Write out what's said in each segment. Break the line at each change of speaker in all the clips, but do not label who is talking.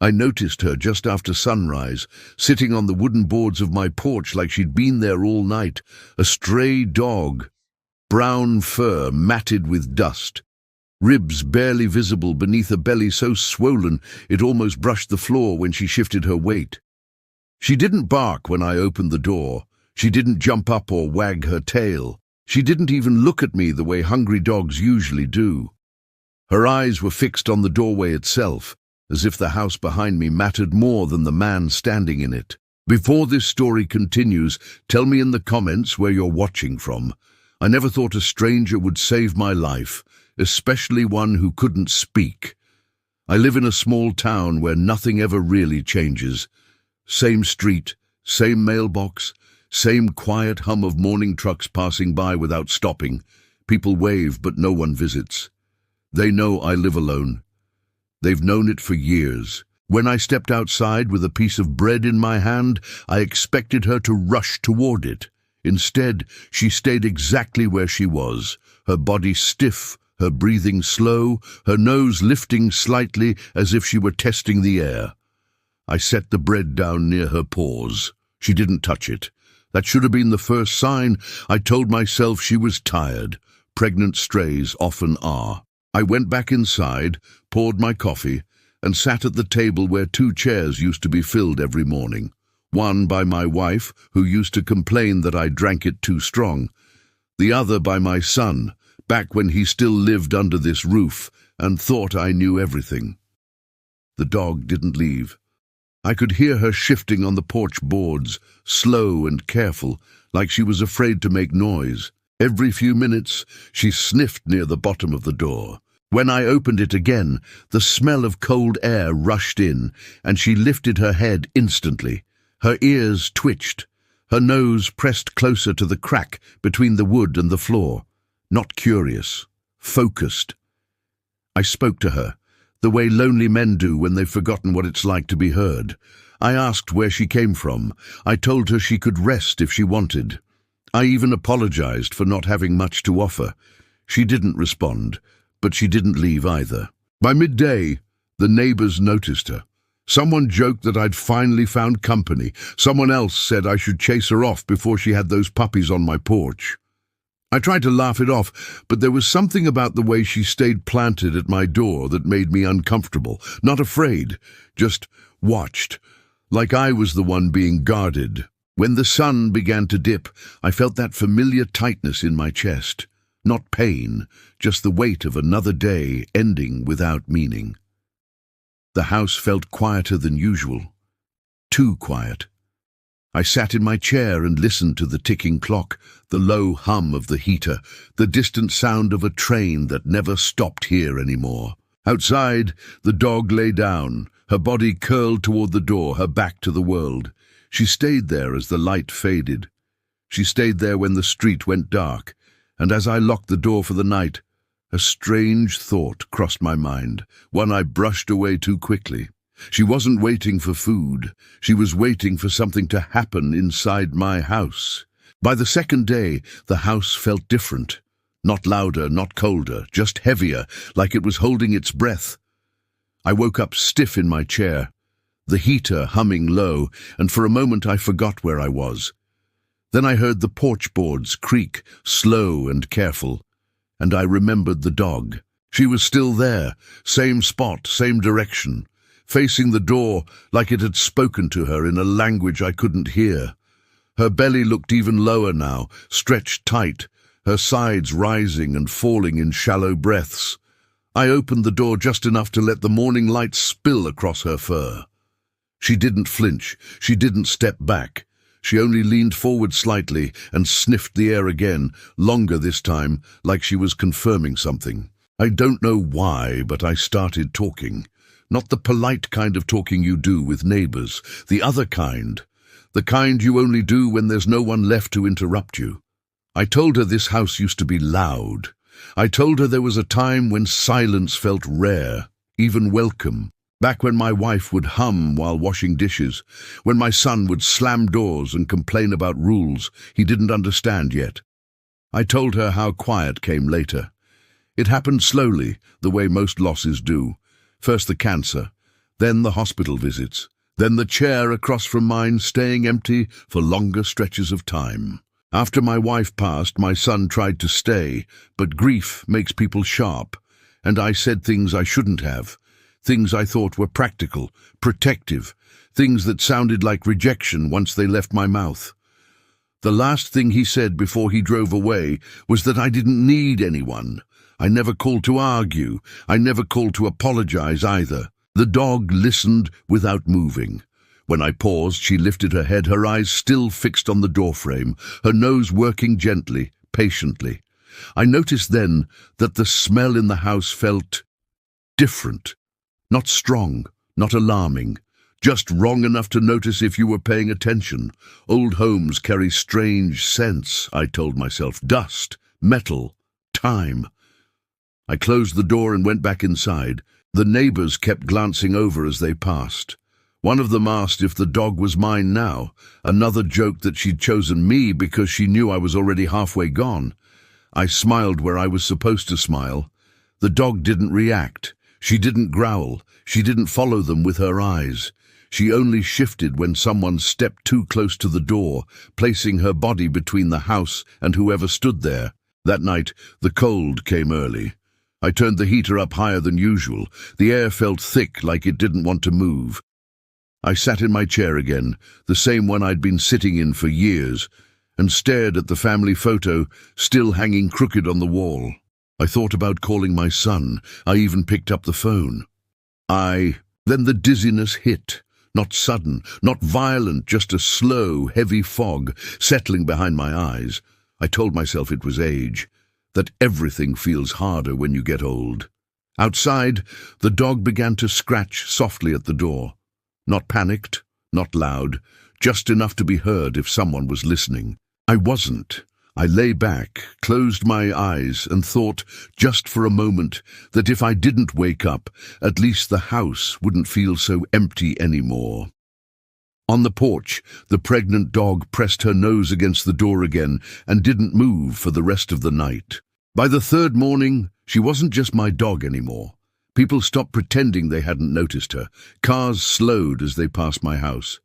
I noticed her just after sunrise, sitting on the wooden boards of my porch like she'd been there all night, a stray dog, brown fur matted with dust, ribs barely visible beneath a belly so swollen it almost brushed the floor when she shifted her weight. She didn't bark when I opened the door. She didn't jump up or wag her tail. She didn't even look at me the way hungry dogs usually do. Her eyes were fixed on the doorway itself, as if the house behind me mattered more than the man standing in it. Before this story continues, tell me in the comments where you're watching from. I never thought a stranger would save my life, especially one who couldn't speak. I live in a small town where nothing ever really changes. Same street, same mailbox, same quiet hum of morning trucks passing by without stopping. People wave, but no one visits. They know I live alone. They've known it for years. When I stepped outside with a piece of bread in my hand, I expected her to rush toward it. Instead, she stayed exactly where she was, her body stiff, her breathing slow, her nose lifting slightly as if she were testing the air. I set the bread down near her paws. She didn't touch it. That should have been the first sign. I told myself she was tired. Pregnant strays often are. I went back inside, poured my coffee, and sat at the table where 2 chairs used to be filled every morning. One by my wife, who used to complain that I drank it too strong. The other by my son, back when he still lived under this roof and thought I knew everything. The dog didn't leave. I could hear her shifting on the porch boards, slow and careful, like she was afraid to make noise. Every few minutes, she sniffed near the bottom of the door. When I opened it again, the smell of cold air rushed in, and she lifted her head instantly. Her ears twitched. Her nose pressed closer to the crack between the wood and the floor. Not curious, focused. I spoke to her, the way lonely men do when they've forgotten what it's like to be heard. I asked where she came from. I told her she could rest if she wanted. I even apologized for not having much to offer. She didn't respond, but she didn't leave either. By midday, the neighbors noticed her. Someone joked that I'd finally found company. Someone else said I should chase her off before she had those puppies on my porch. I tried to laugh it off, but there was something about the way she stayed planted at my door that made me uncomfortable. Not afraid, just watched, like I was the one being guarded. When the sun began to dip, I felt that familiar tightness in my chest. Not pain, just the weight of another day ending without meaning. The house felt quieter than usual. Too quiet. I sat in my chair and listened to the ticking clock, the low hum of the heater, the distant sound of a train that never stopped here anymore. Outside, the dog lay down, her body curled toward the door, her back to the world. She stayed there as the light faded. She stayed there when the street went dark, and as I locked the door for the night, a strange thought crossed my mind, one I brushed away too quickly. She wasn't waiting for food. She was waiting for something to happen inside my house. By the second day, the house felt different. Not louder, not colder, just heavier, like it was holding its breath. I woke up stiff in my chair, the heater humming low, and for a moment I forgot where I was. Then I heard the porch boards creak, slow and careful, and I remembered the dog. She was still there, same spot, same direction, facing the door like it had spoken to her in a language I couldn't hear. Her belly looked even lower now, stretched tight, her sides rising and falling in shallow breaths. I opened the door just enough to let the morning light spill across her fur. She didn't flinch, she didn't step back. She only leaned forward slightly and sniffed the air again, longer this time, like she was confirming something. I don't know why, but I started talking. Not the polite kind of talking you do with neighbors, the other kind. The kind you only do when there's no one left to interrupt you. I told her this house used to be loud. I told her there was a time when silence felt rare, even welcome. Back when my wife would hum while washing dishes, when my son would slam doors and complain about rules he didn't understand yet. I told her how quiet came later. It happened slowly, the way most losses do. First the cancer, Then the hospital visits. Then the chair across from mine staying empty for longer stretches of time. After my wife passed, my son tried to stay, but grief makes people sharp, and I said things I shouldn't have, things I thought were practical, protective, things that sounded like rejection once they left my mouth. The last thing he said before he drove away was that I didn't need anyone. I never called to argue. I never called to apologize either. The dog listened without moving. When I paused, she lifted her head, her eyes still fixed on the doorframe, her nose working gently, patiently. I noticed then that the smell in the house felt different. Not strong, not alarming, just wrong enough to notice if you were paying attention. Old homes carry strange scents, I told myself. Dust, metal, time. I closed the door and went back inside. The neighbors kept glancing over as they passed. One of them asked if the dog was mine now. Another joked that she'd chosen me because she knew I was already halfway gone. I smiled where I was supposed to smile. The dog didn't react. She didn't growl. She didn't follow them with her eyes. She only shifted when someone stepped too close to the door, placing her body between the house and whoever stood there. That night, the cold came early. I turned the heater up higher than usual. The air felt thick, like it didn't want to move. I sat in my chair again, the same one I'd been sitting in for years, and stared at the family photo still hanging crooked on the wall. I thought about calling my son. I even picked up the phone. Then the dizziness hit. Not sudden, not violent, just a slow, heavy fog settling behind my eyes. I told myself it was age, that everything feels harder when you get old. Outside, the dog began to scratch softly at the door. Not panicked, not loud, just enough to be heard if someone was listening. I wasn't. I lay back, closed my eyes, and thought, just for a moment, that if I didn't wake up, at least the house wouldn't feel so empty anymore. On the porch, the pregnant dog pressed her nose against the door again and didn't move for the rest of the night. By the third morning, she wasn't just my dog anymore. People stopped pretending they hadn't noticed her. Cars slowed as they passed my house.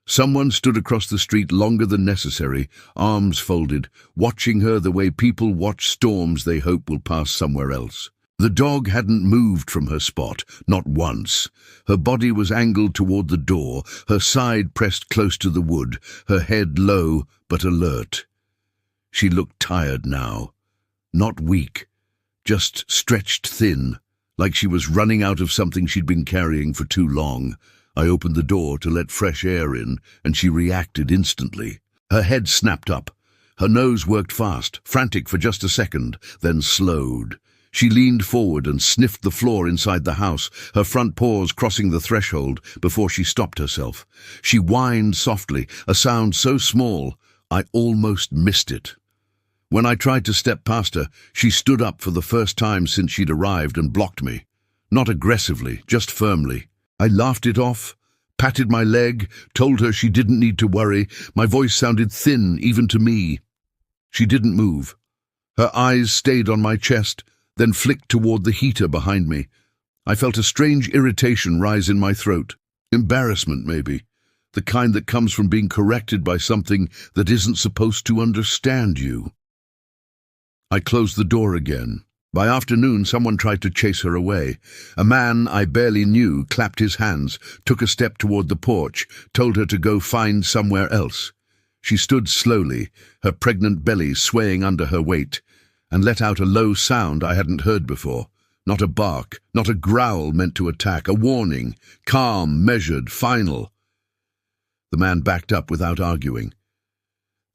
Someone stood across the street longer than necessary, arms folded, watching her the way people watch storms they hope will pass somewhere else. The dog hadn't moved from her spot, not once. Her body was angled toward the door, her side pressed close to the wood, her head low but alert. She looked tired now. Not weak, just stretched thin, like she was running out of something she'd been carrying for too long. I opened the door to let fresh air in, and she reacted instantly. Her head snapped up. Her nose worked fast, frantic for just a second, then slowed. She leaned forward and sniffed the floor inside the house, her front paws crossing the threshold before she stopped herself. She whined softly, a sound so small I almost missed it. When I tried to step past her, she stood up for the first time since she'd arrived and blocked me. Not aggressively, just firmly. I laughed it off, patted my leg, told her she didn't need to worry. My voice sounded thin, even to me. She didn't move. Her eyes stayed on my chest, then flicked toward the heater behind me. I felt a strange irritation rise in my throat. Embarrassment, maybe. The kind that comes from being corrected by something that isn't supposed to understand you. I closed the door again. By afternoon, someone tried to chase her away. A man I barely knew clapped his hands, took a step toward the porch, told her to go find somewhere else. She stood slowly, her pregnant belly swaying under her weight, and let out a low sound I hadn't heard before. Not a bark, not a growl meant to attack, a warning, calm, measured, final. The man backed up without arguing.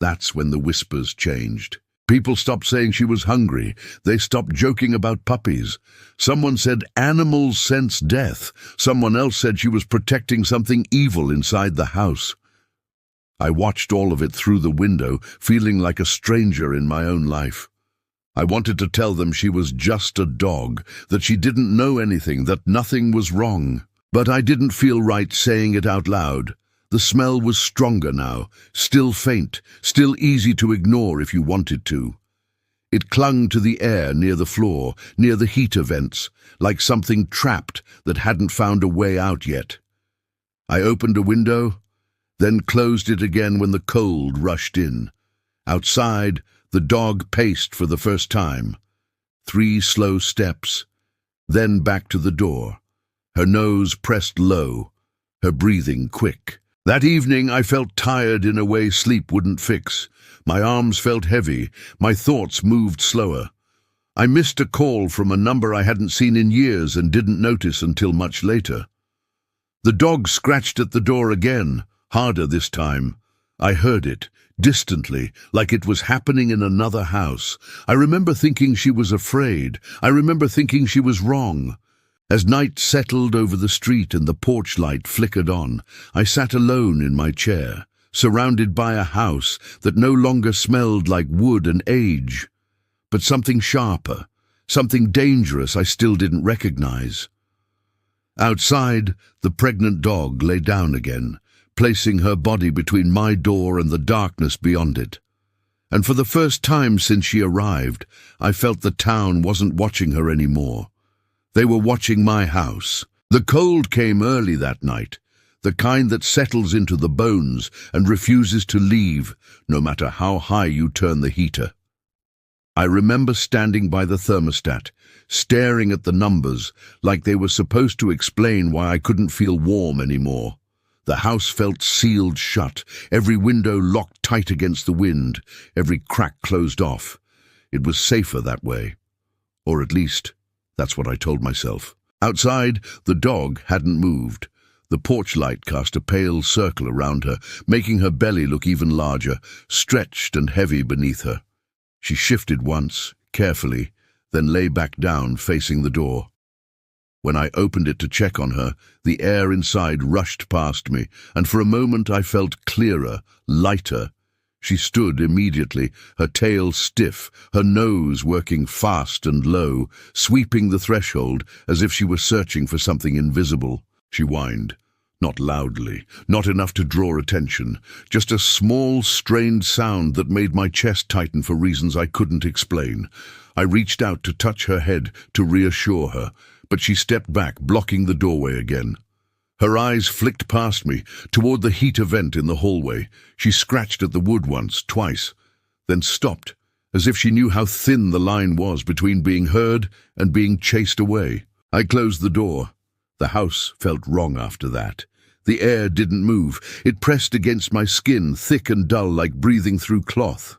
That's when the whispers changed. People stopped saying she was hungry. They stopped joking about puppies. Someone said animals sense death. Someone else said she was protecting something evil inside the house. I watched all of it through the window, feeling like a stranger in my own life. I wanted to tell them she was just a dog, that she didn't know anything, that nothing was wrong. But I didn't feel right saying it out loud. The smell was stronger now, still faint, still easy to ignore if you wanted to. It clung to the air near the floor, near the heater vents, like something trapped that hadn't found a way out yet. I opened a window, then closed it again when the cold rushed in. Outside, the dog paced for the first time. 3 slow steps, then back to the door, her nose pressed low, her breathing quick. That evening I felt tired in a way sleep wouldn't fix. My arms felt heavy, my thoughts moved slower. I missed a call from a number I hadn't seen in years and didn't notice until much later. The dog scratched at the door again, harder this time. I heard it, distantly, like it was happening in another house. I remember thinking she was afraid. I remember thinking she was wrong. As night settled over the street and the porch light flickered on, I sat alone in my chair, surrounded by a house that no longer smelled like wood and age, but something sharper, something dangerous I still didn't recognize. Outside, the pregnant dog lay down again, placing her body between my door and the darkness beyond it. And for the first time since she arrived, I felt the town wasn't watching her anymore. They were watching my house. The cold came early that night, the kind that settles into the bones and refuses to leave, no matter how high you turn the heater. I remember standing by the thermostat, staring at the numbers like they were supposed to explain why I couldn't feel warm anymore. The house felt sealed shut, every window locked tight against the wind, every crack closed off. It was safer that way. Or at least, that's what I told myself. Outside, the dog hadn't moved. The porch light cast a pale circle around her, making her belly look even larger, stretched and heavy beneath her. She shifted once, carefully, then lay back down, facing the door. When I opened it to check on her, the air inside rushed past me, and for a moment I felt clearer, lighter. She stood immediately, her tail stiff, her nose working fast and low, sweeping the threshold as if she were searching for something invisible. She whined. Not loudly, not enough to draw attention, just a small, strained sound that made my chest tighten for reasons I couldn't explain. I reached out to touch her head, to reassure her, but she stepped back, blocking the doorway again. Her eyes flicked past me, toward the heater vent in the hallway. She scratched at the wood once, twice, then stopped, as if she knew how thin the line was between being heard and being chased away. I closed the door. The house felt wrong after that. The air didn't move. It pressed against my skin, thick and dull like breathing through cloth.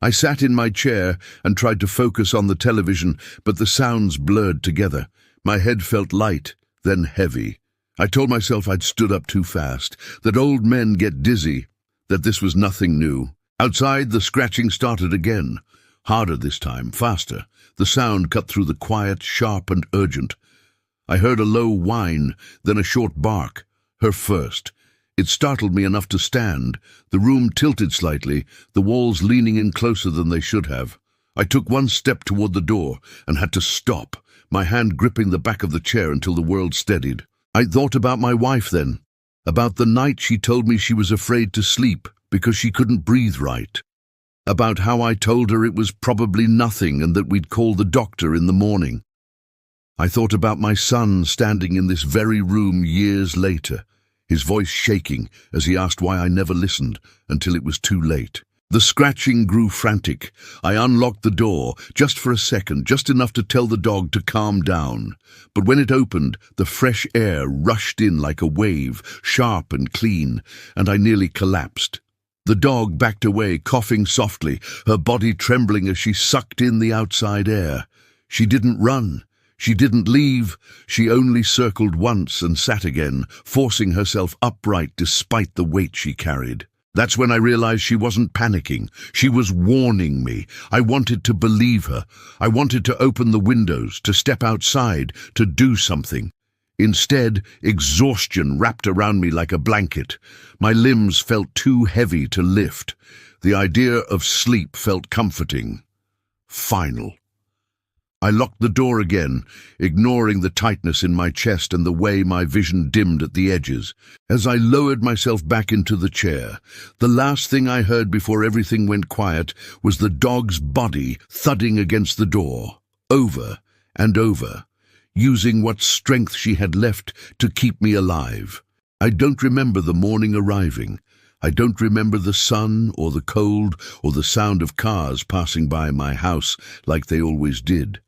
I sat in my chair and tried to focus on the television, but the sounds blurred together. My head felt light, then heavy. I told myself I'd stood up too fast, that old men get dizzy, that this was nothing new. Outside, the scratching started again. Harder this time, faster. The sound cut through the quiet, sharp and urgent. I heard a low whine, then a short bark. Her first. It startled me enough to stand. The room tilted slightly, the walls leaning in closer than they should have. I took one step toward the door and had to stop, my hand gripping the back of the chair until the world steadied. I thought about my wife then, about the night she told me she was afraid to sleep because she couldn't breathe right, about how I told her it was probably nothing and that we'd call the doctor in the morning. I thought about my son standing in this very room years later, his voice shaking as he asked why I never listened until it was too late. The scratching grew frantic. I unlocked the door, just for a second, just enough to tell the dog to calm down. But when it opened, the fresh air rushed in like a wave, sharp and clean, and I nearly collapsed. The dog backed away, coughing softly, her body trembling as she sucked in the outside air. She didn't run. She didn't leave. She only circled once and sat again, forcing herself upright despite the weight she carried. That's when I realized she wasn't panicking. She was warning me. I wanted to believe her. I wanted to open the windows, to step outside, to do something. Instead, exhaustion wrapped around me like a blanket. My limbs felt too heavy to lift. The idea of sleep felt comforting. Final. I locked the door again, ignoring the tightness in my chest and the way my vision dimmed at the edges. As I lowered myself back into the chair, the last thing I heard before everything went quiet was the dog's body thudding against the door, over and over, using what strength she had left to keep me alive. I don't remember the morning arriving. I don't remember the sun or the cold or the sound of cars passing by my house like they always did.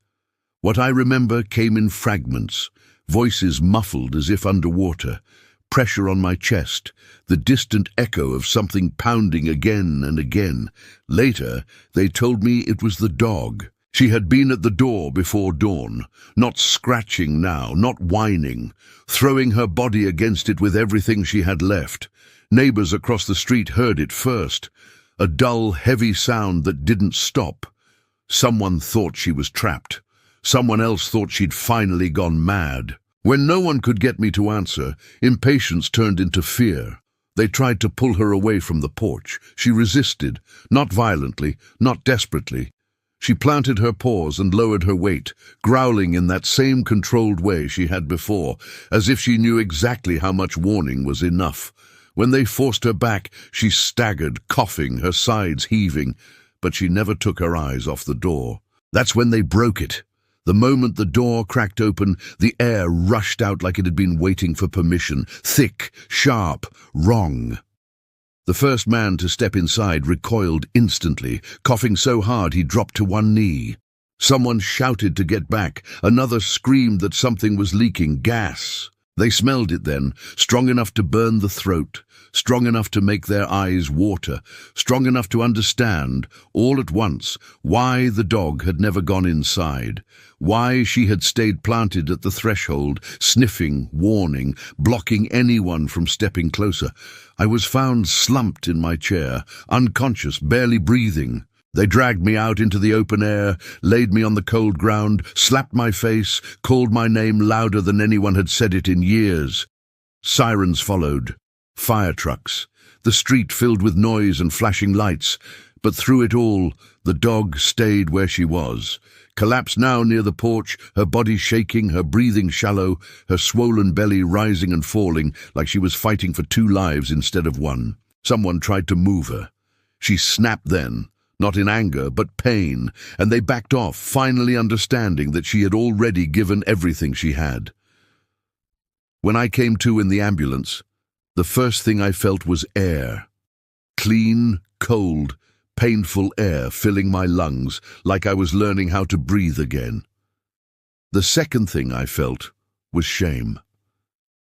What I remember came in fragments, voices muffled as if underwater, pressure on my chest, the distant echo of something pounding again and again. Later, they told me it was the dog. She had been at the door before dawn, not scratching now, not whining, throwing her body against it with everything she had left. Neighbors across the street heard it first, a dull, heavy sound that didn't stop. Someone thought she was trapped. Someone else thought she'd finally gone mad. When no one could get me to answer, impatience turned into fear. They tried to pull her away from the porch. She resisted, not violently, not desperately. She planted her paws and lowered her weight, growling in that same controlled way she had before, as if she knew exactly how much warning was enough. When they forced her back, she staggered, coughing, her sides heaving, but she never took her eyes off the door. That's when they broke it. The moment the door cracked open, the air rushed out like it had been waiting for permission, thick, sharp, wrong. The first man to step inside recoiled instantly, coughing so hard he dropped to one knee. Someone shouted to get back. Another screamed that something was leaking, gas. They smelled it then, strong enough to burn the throat, strong enough to make their eyes water, strong enough to understand, all at once, why the dog had never gone inside, why she had stayed planted at the threshold, sniffing, warning, blocking anyone from stepping closer. I was found slumped in my chair, unconscious, barely breathing. They dragged me out into the open air, laid me on the cold ground, slapped my face, called my name louder than anyone had said it in years. Sirens followed. Fire trucks. The street filled with noise and flashing lights. But through it all, the dog stayed where she was. Collapsed now near the porch, her body shaking, her breathing shallow, her swollen belly rising and falling like she was fighting for 2 lives instead of 1. Someone tried to move her. She snapped then. Not in anger, but pain, and they backed off, finally understanding that she had already given everything she had. When I came to in the ambulance, the first thing I felt was air. Clean, cold, painful air filling my lungs like I was learning how to breathe again. The second thing I felt was shame.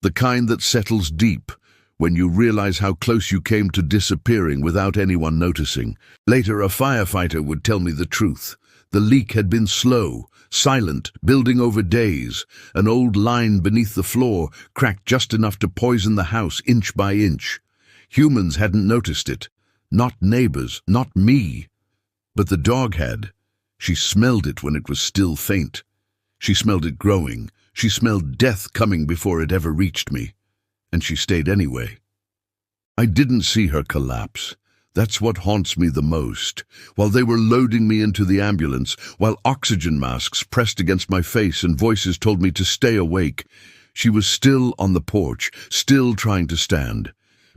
The kind that settles deep, when you realize how close you came to disappearing without anyone noticing. Later, a firefighter would tell me the truth. The leak had been slow, silent, building over days. An old line beneath the floor cracked just enough to poison the house inch by inch. Humans hadn't noticed it. Not neighbors, not me. But the dog had. She smelled it when it was still faint. She smelled it growing. She smelled death coming before it ever reached me. And she stayed anyway. I didn't see her collapse. That's what haunts me the most. While they were loading me into the ambulance, while oxygen masks pressed against my face and voices told me to stay awake, she was still on the porch, still trying to stand.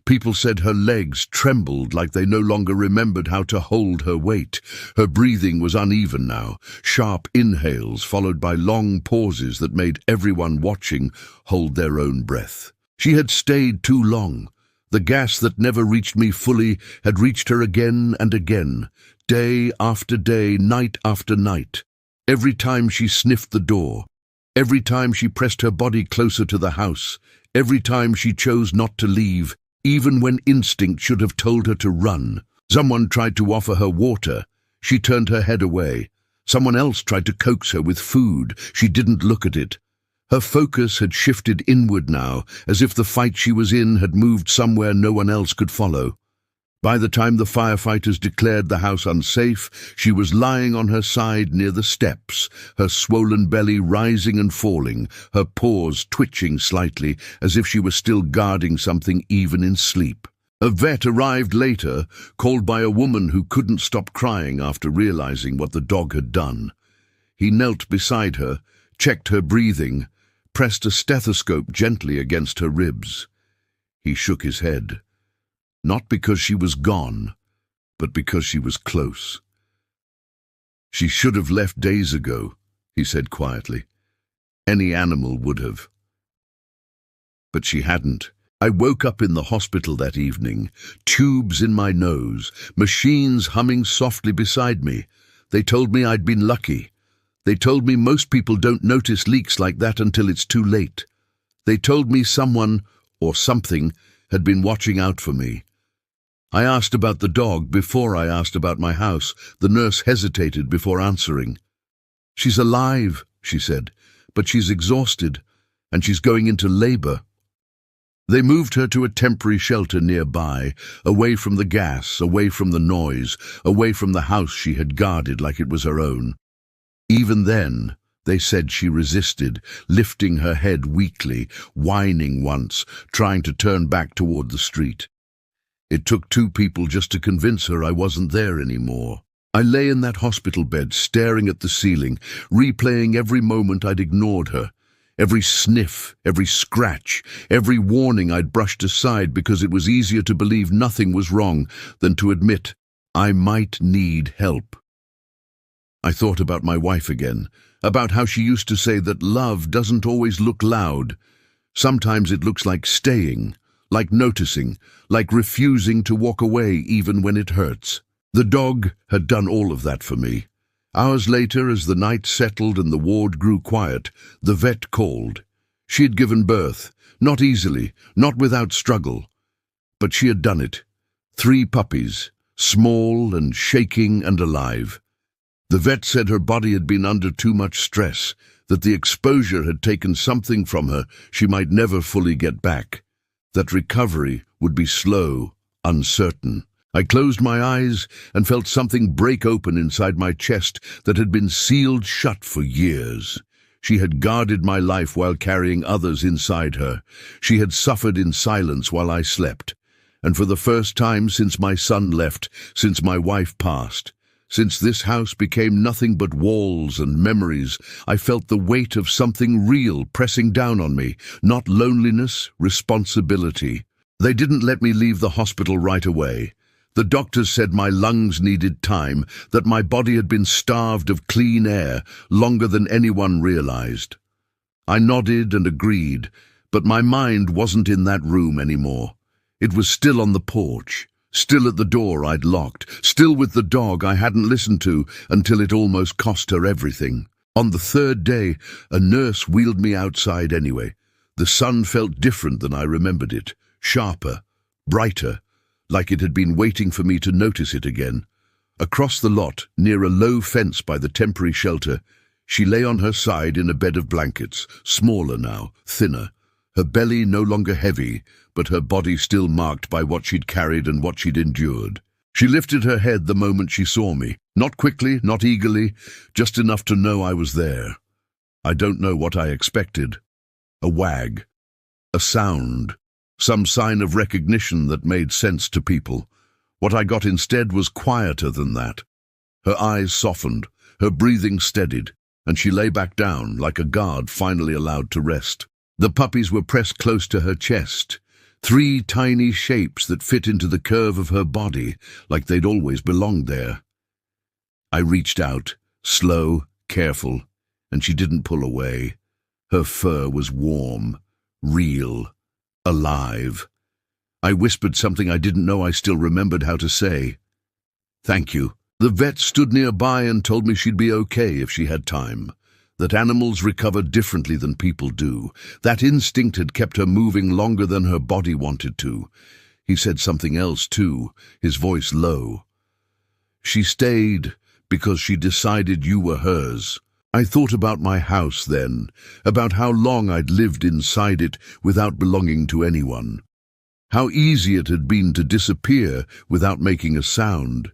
People said her legs trembled like they no longer remembered how to hold her weight. Her breathing was uneven now, sharp inhales followed by long pauses that made everyone watching hold their own breath. She had stayed too long. The gas that never reached me fully had reached her again and again, day after day, night after night. Every time she sniffed the door, every time she pressed her body closer to the house, every time she chose not to leave, even when instinct should have told her to run. Someone tried to offer her water. She turned her head away. Someone else tried to coax her with food. She didn't look at it. Her focus had shifted inward now, as if the fight she was in had moved somewhere no one else could follow. By the time the firefighters declared the house unsafe, she was lying on her side near the steps, her swollen belly rising and falling, her paws twitching slightly, as if she was still guarding something even in sleep. A vet arrived later, called by a woman who couldn't stop crying after realizing what the dog had done. He knelt beside her, checked her breathing, pressed a stethoscope gently against her ribs. He shook his head, not because she was gone, but because she was close. "She should have left days ago," he said quietly. "Any animal would have." But she hadn't. I woke up in the hospital that evening, tubes in my nose, machines humming softly beside me. They told me I'd been lucky. They told me most people don't notice leaks like that until it's too late. They told me someone, or something, had been watching out for me. I asked about the dog before I asked about my house. The nurse hesitated before answering. "She's alive," she said, "but she's exhausted, and she's going into labor." They moved her to a temporary shelter nearby, away from the gas, away from the noise, away from the house she had guarded like it was her own. Even then, they said she resisted, lifting her head weakly, whining once, trying to turn back toward the street. It took 2 people just to convince her I wasn't there anymore. I lay in that hospital bed, staring at the ceiling, replaying every moment I'd ignored her. Every sniff, every scratch, every warning I'd brushed aside because it was easier to believe nothing was wrong than to admit I might need help. I thought about my wife again, about how she used to say that love doesn't always look loud. Sometimes it looks like staying, like noticing, like refusing to walk away even when it hurts. The dog had done all of that for me. Hours later, as the night settled and the ward grew quiet, the vet called. She had given birth, not easily, not without struggle. But she had done it. 3 puppies, small and shaking and alive. The vet said her body had been under too much stress, that the exposure had taken something from her she might never fully get back, that recovery would be slow, uncertain. I closed my eyes and felt something break open inside my chest that had been sealed shut for years. She had guarded my life while carrying others inside her. She had suffered in silence while I slept. And for the first time since my son left, since my wife passed, since this house became nothing but walls and memories, I felt the weight of something real pressing down on me, not loneliness, responsibility. They didn't let me leave the hospital right away. The doctors said my lungs needed time, that my body had been starved of clean air longer than anyone realized. I nodded and agreed, but my mind wasn't in that room anymore. It was still on the porch, still at the door I'd locked, still with the dog I hadn't listened to until it almost cost her everything. On the 3rd day, a nurse wheeled me outside anyway. The sun felt different than I remembered it, sharper, brighter, like it had been waiting for me to notice it again. Across the lot, near a low fence by the temporary shelter, she lay on her side in a bed of blankets, smaller now, thinner, her belly no longer heavy, but her body still marked by what she'd carried and what she'd endured. She lifted her head the moment she saw me, not quickly, not eagerly, just enough to know I was there. I don't know what I expected. A wag, a sound, some sign of recognition that made sense to people. What I got instead was quieter than that. Her eyes softened, her breathing steadied, and she lay back down like a guard finally allowed to rest. The puppies were pressed close to her chest, 3 tiny shapes that fit into the curve of her body, like they'd always belonged there. I reached out, slow, careful, and she didn't pull away. Her fur was warm, real, alive. I whispered something I didn't know I still remembered how to say. "Thank you." The vet stood nearby and told me she'd be okay if she had time, that animals recover differently than people do. That instinct had kept her moving longer than her body wanted to. He said something else too, his voice low. "She stayed because she decided you were hers." I thought about my house then, about how long I'd lived inside it without belonging to anyone. How easy it had been to disappear without making a sound.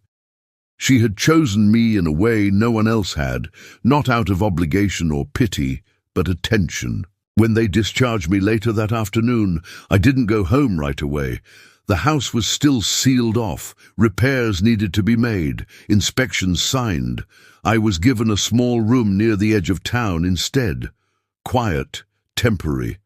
She had chosen me in a way no one else had, not out of obligation or pity, but attention. When they discharged me later that afternoon, I didn't go home right away. The house was still sealed off, repairs needed to be made, inspections signed. I was given a small room near the edge of town instead. Quiet, temporary,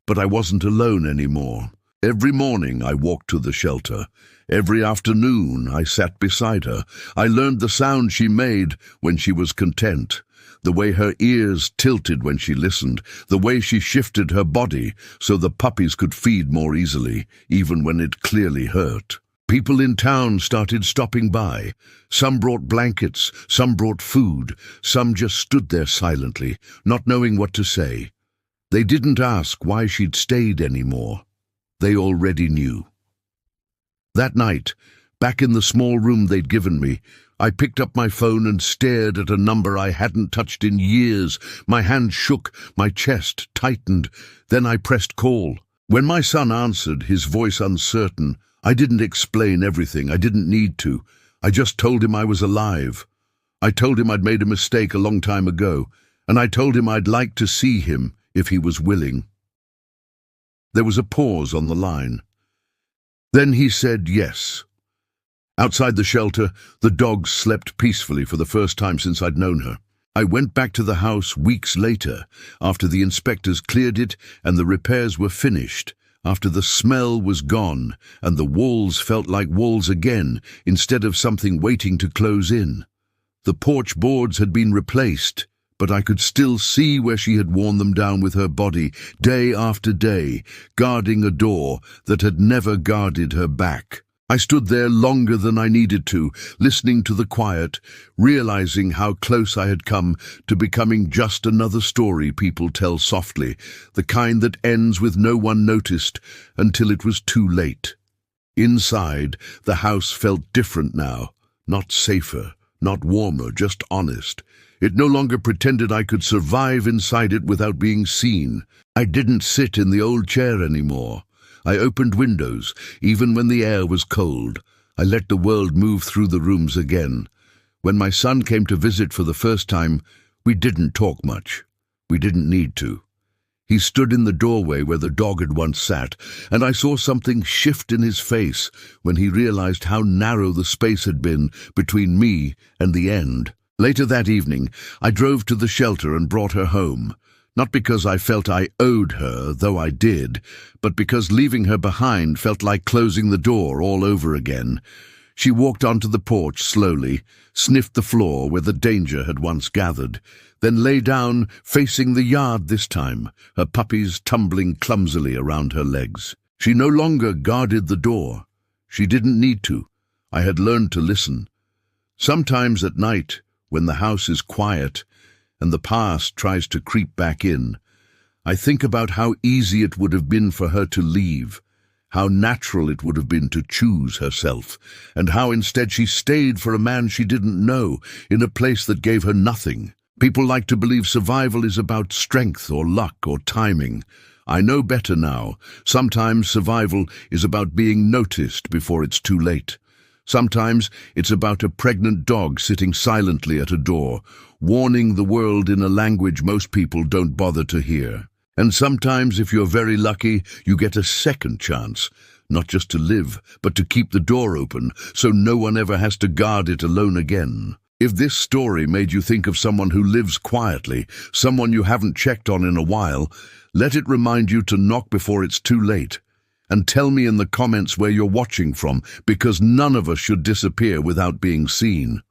but I wasn't alone anymore. Every morning I walked to the shelter. Every afternoon I sat beside her. I learned the sound she made when she was content, the way her ears tilted when she listened, the way she shifted her body so the puppies could feed more easily, even when it clearly hurt. People in town started stopping by. Some brought blankets, some brought food, some just stood there silently, not knowing what to say. They didn't ask why she'd stayed anymore. They already knew. That night, back in the small room they'd given me, I picked up my phone and stared at a number I hadn't touched in years. My hand shook, my chest tightened. Then I pressed call. When my son answered, his voice uncertain, I didn't explain everything. I didn't need to. I just told him I was alive. I told him I'd made a mistake a long time ago, and I told him I'd like to see him if he was willing. There was a pause on the line. Then he said yes. Outside the shelter, the dogs slept peacefully for the first time since I'd known her. I went back to the house weeks later, after the inspectors cleared it and the repairs were finished, after the smell was gone and the walls felt like walls again instead of something waiting to close in. The porch boards had been replaced, but I could still see where she had worn them down with her body, day after day, guarding a door that had never guarded her back. I stood there longer than I needed to, listening to the quiet, realizing how close I had come to becoming just another story people tell softly, the kind that ends with no one noticed until it was too late. Inside, the house felt different now, not safer, not warmer, just honest. It no longer pretended I could survive inside it without being seen. I didn't sit in the old chair anymore. I opened windows, even when the air was cold. I let the world move through the rooms again. When my son came to visit for the first time, we didn't talk much. We didn't need to. He stood in the doorway where the dog had once sat, and I saw something shift in his face when he realized how narrow the space had been between me and the end. Later that evening, I drove to the shelter and brought her home. Not because I felt I owed her, though I did, but because leaving her behind felt like closing the door all over again. She walked onto the porch slowly, sniffed the floor where the danger had once gathered, then lay down, facing the yard this time, her puppies tumbling clumsily around her legs. She no longer guarded the door. She didn't need to. I had learned to listen. Sometimes at night, when the house is quiet and the past tries to creep back in, I think about how easy it would have been for her to leave, how natural it would have been to choose herself, and how instead she stayed for a man she didn't know, in a place that gave her nothing. People like to believe survival is about strength or luck or timing. I know better now. Sometimes survival is about being noticed before it's too late. Sometimes it's about a pregnant dog sitting silently at a door, warning the world in a language most people don't bother to hear. And sometimes, if you're very lucky, you get a second chance, not just to live, but to keep the door open, so no one ever has to guard it alone again. If this story made you think of someone who lives quietly, someone you haven't checked on in a while, let it remind you to knock before it's too late. And tell me in the comments where you're watching from, because none of us should disappear without being seen.